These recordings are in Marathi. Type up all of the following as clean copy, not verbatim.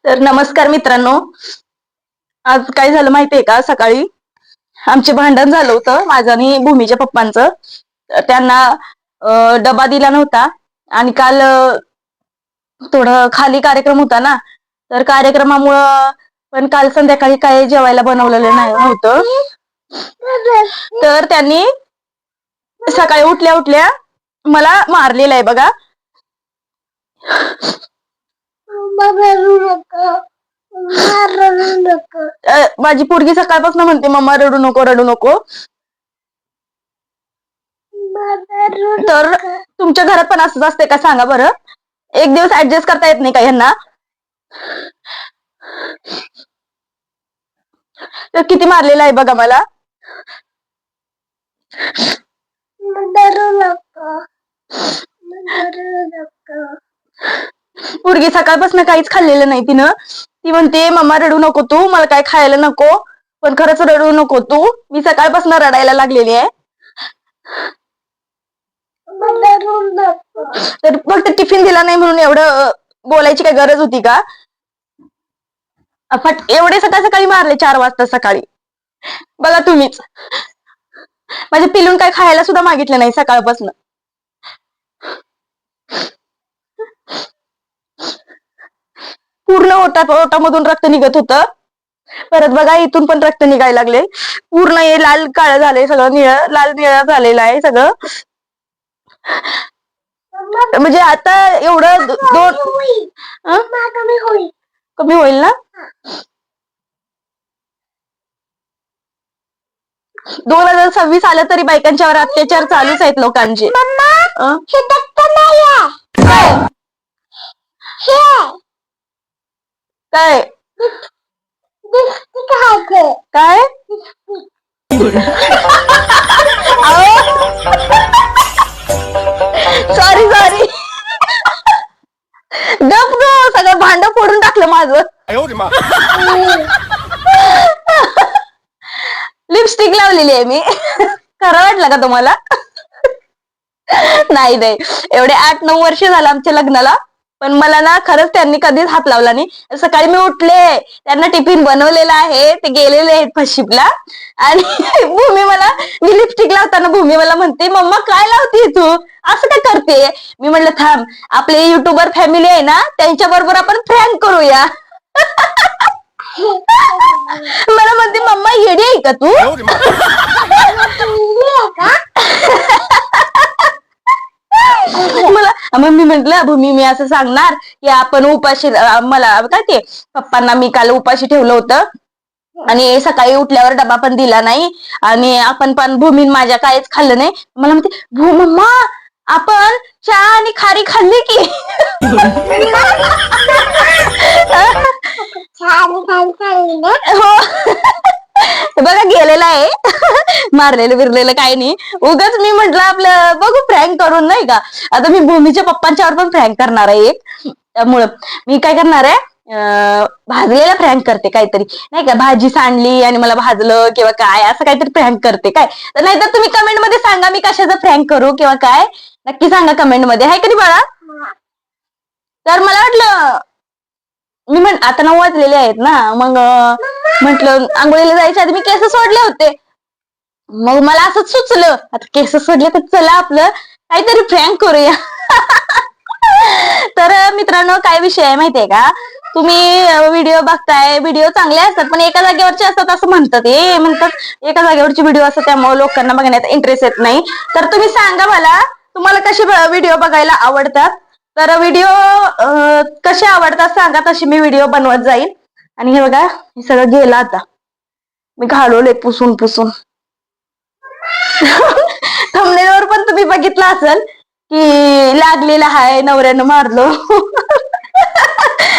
तर नमस्कार मित्रांनो. आज काय झालं माहितीये का? सकाळी आमचे भांडण झालं होतं माझं आणि भूमीच्या पप्पांचं. तर त्यांना डबा दिला नव्हता आणि काल थोडं खाली कार्यक्रम होता ना, तर कार्यक्रमामुळं पण काल संध्याकाळी काय जेवायला बनवलेलं नाही नव्हतं. तर त्यांनी सकाळी उठल्या उठल्या मला मारलेलं आहे बघा. माझी पोरगी सकाळपासून म्हणते मम्मा रडू नको रडू नको. तर तुमच्या घरात पण असंच असते का सांगा बरं? एक दिवस ऍडजस्ट करता येत नाही का यांना? तर किती मारलेला आहे बघा मला. पोरगी सकाळपासून काहीच खाल्लेलं नाही तिनं. ती म्हणते मम्मा रडू नको तू, मला काय खायला नको. पण खरंच रडू नको तू, मी सकाळपासून रडायला लागलेली आहे. तर फक्त टिफिन दिला नाही म्हणून एवढं बोलायची काय गरज होती का? एवढे सकाळ सकाळी मारले 4 वाजता सकाळी. बघा तुम्हीच. माझ्या पिलून काय खायला सुद्धा मागितलं नाही सकाळपासून. पूर्ण ओटामधून रक्त निघत होतं. परत बघा इथून पण रक्त निघायला लागले. पूर्ण हे लाल काळ झालंय, सगळं निळं लाल निळं झालेलं आहे सगळं. म्हणजे आता एवढं कमी होईल ना. 2026 आलं तरी बायकांच्यावर अत्याचार चालूच आहेत लोकांचे. काय काय सॉरी सॉरी. गप ग, सगळं भांड फोडून टाकलं माझं. लिपस्टिक लावलेली आहे मी. खरं वाटलं का तुम्हाला? नाही नाही, एवढे 8-9 वर्ष झालं आमच्या लग्नाला, पण मला ना खरंच त्यांनी कधीच हात लावला नाही. सकाळी मी उठले, त्यांना टिफिन बनवलेला आहे, ते गेलेले आहेत फशिपला. आणि मी लिपस्टिक लावताना भूमी मला म्हणते मम्मा काय लावते तू, असं काय करते? मी म्हणलं थांब, आपले युट्यूबर फॅमिली आहे ना, त्यांच्या बरोबर आपण प्रँक करूया. मला म्हणते मम्मा येडी आहे का तू? मला मग मी म्हंटल भूमी मी असं सांगणार की आपण उपाशी, मला काय ते पप्पांना मी काल उपाशी ठेवलं होतं आणि सकाळी उठल्यावर डबा पण दिला नाही आणि आपण पण भूमीन माझ्या काहीच खाल्लं नाही. मला म्हणते मम्मा आपण चहा आणि खारी खाल्ली की. हो. बघा गेलेला आहे. मारलेलं बिरलेलं काही नाही, उगाच मी म्हंटल आपलं बघू प्रँक करून, नाही का. आता मी भूमीच्या पप्पांच्यावर पण प्रँक करणार आहे एक. त्यामुळं मी काय करणार आहे, भाजलेला प्रँक करते काहीतरी, नाही का. भाजी सांडली आणि मला भाजलं किंवा काय असं काहीतरी प्रँक करते काय. तर नाहीतर तुम्ही कमेंट मध्ये सांगा मी कशाचा प्रँक करू किंवा काय, नक्की सांगा कमेंट मध्ये, हाय कधी बाळा. तर मला वाटलं आता 9 वाजलेले आहेत ना, मग म्हंटल आंघोळीला जायच्या आधी मी केस सोडले होते. मग मला असंच सुचलं आता केस सोडले तर चला आपलं काहीतरी प्रँक करूया. तर मित्रांनो काय विषय आहे माहितीये का, तुम्ही व्हिडिओ बघताय, व्हिडिओ चांगले असतात पण एका जागेवरचे असतात असं म्हणतात. एका जागेवरची व्हिडिओ असतात त्यामुळे लोकांना बघण्यात इंटरेस्ट येत नाही. तर तुम्ही सांगा मला तुम्हाला कसे व्हिडिओ बघायला आवडतात. तर व्हिडिओ कसे आवडतात सांगा, तशी मी व्हिडिओ बनवत जाईल. आणि हे बघा हे सगळं गेलं आता, मी घालवले पुसून पुसून. थंबनेलवर पण तुम्ही बघितलं असेल की लागलेला हाय नवऱ्यानं मारलो.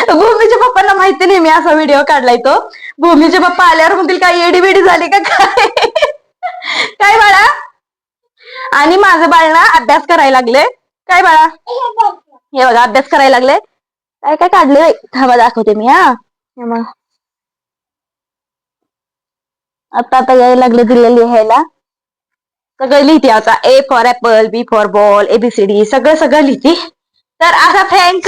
भूमीच्या पप्पांना माहिती नाही मी असा व्हिडिओ काढलाय तो. भूमीचे पप्पा आल्यावर म्हणतील काय एडी बेडी झाली का काय. काय बाळा. आणि माझं बाळ ना अभ्यास करायला लागले. काय बाळा, हे बघा अभ्यास करायला लागले. काय काय काढलंय थांबा दाखवते मी. मग आता यायला लागले दिलं लिहायला. सगळं लिहिते आता. A for apple, B for ball, ABCD सगळं लिहिते. तर असा प्रँक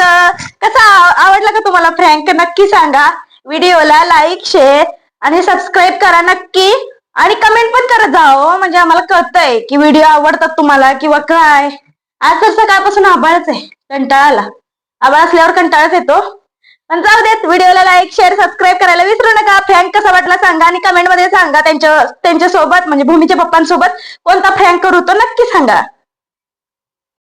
कसा आवडला का तुम्हाला? तुम्हाला फ्रँक नक्की सांगा. व्हिडिओला लाईक शेअर आणि सबस्क्राईब करा नक्की आणि कमेंट पण करत जाओ, म्हणजे आम्हाला कळतंय की व्हिडिओ आवडतात तुम्हाला किंवा काय. आज तर सकाळपासून आभाळच आहे, कंटाळा आला. आभाळ असल्यावर कंटाळाच येतो. पण जाऊ देत, व्हिडिओला लाईक शेअर सबस्क्राईब करायला विसरू नका. फ्रँक कसा वाटला सांगा आणि कमेंट मध्ये सांगा. त्यांच्यासोबत म्हणजे भूमीच्या पप्पांसोबत कोणता फ्रँक करू तो नक्की सांगा.